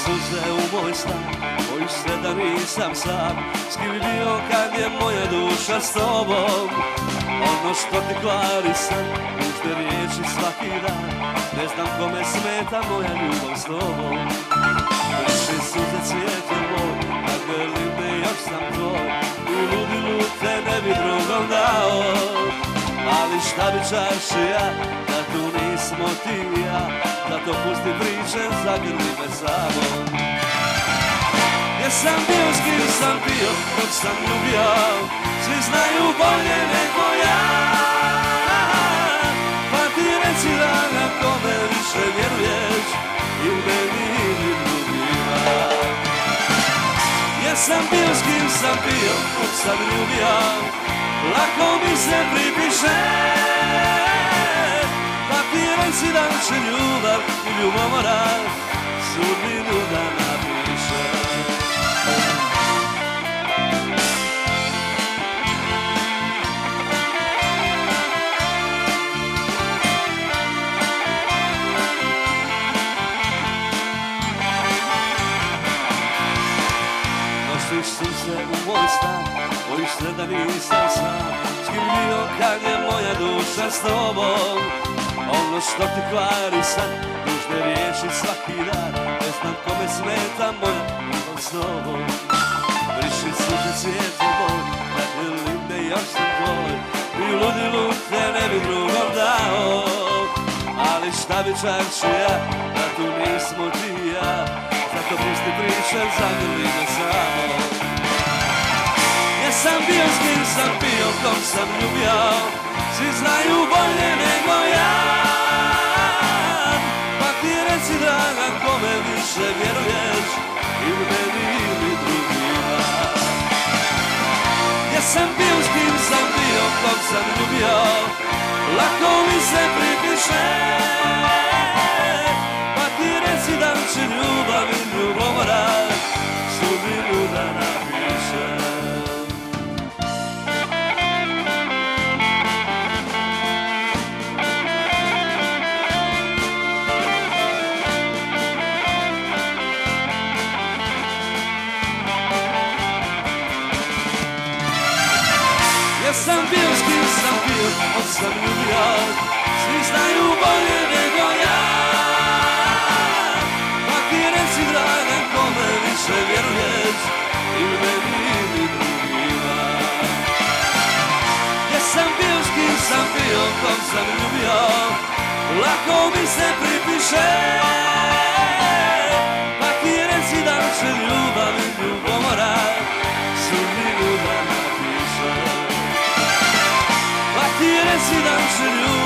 suze u moj stan, bojiš se da nisam sam, skrivio kad je moja duša s tobom. Ono što ti kvari san, tužne riječi svaki dan, ne znam kome smeta moja ljubav s tobom. Vrši suze cvijetu moj, kad grlim te još sam tvoj, u ludilu te ne bi drugom dao. Ali šta bi čaršija, da tu nismo ti i ja, zato pusti priče, zagrli me samom. Jesam bio s kim sam bio, dok sam ljubio, svi znaju bolje nego ja. Pa ti reci draga, kome više vjeruješ, i u meni ili drugima. Jesam bio s kim sam bio, dok sam ljubio, lako mi se pripiše. Pa ti reci da će ljubav i ljubomora sudbinu da napiše. Nosiš suze u moj stan, bojiš se da nisam sam, skrivio kad je moja duša s tobom. Ono što ti kvari san, tužne riječi svaki dan, ne znam kome smeta moja ljubav s tobom. Briši suze cvijetu moj, da grlim te još sam tvoj, i u ludilu te ne bi drugom dao. Ali šta bi čaršija, da tu nismo ti i ja, zato pusti priče, zagrli me samo. Jesam bio s kim sam bio, kom sam ljubio, svi znaju bolje nego ja. Pa ti reci draga, kome više vjeruješ, i u meni ili drugima. Jesam bio s kim sam bio, kom sam ljubio, lako mi se pripiše. Pa ti reci da će ljubav i ljubomora sudbinu da napiše. Jesam bio s kim sam bio, od sam ljubio, svi znaju bolje nego ja. Pa ti reci draga, kome više vjeruješ, i u meni ili drugima. Jesam bio s kim sam bio, kom sam ljubio, lako mi se pripiše. Pa ti reci da će ljubav i ljubomora sudbinu da napiše. Ti reci da će ljubav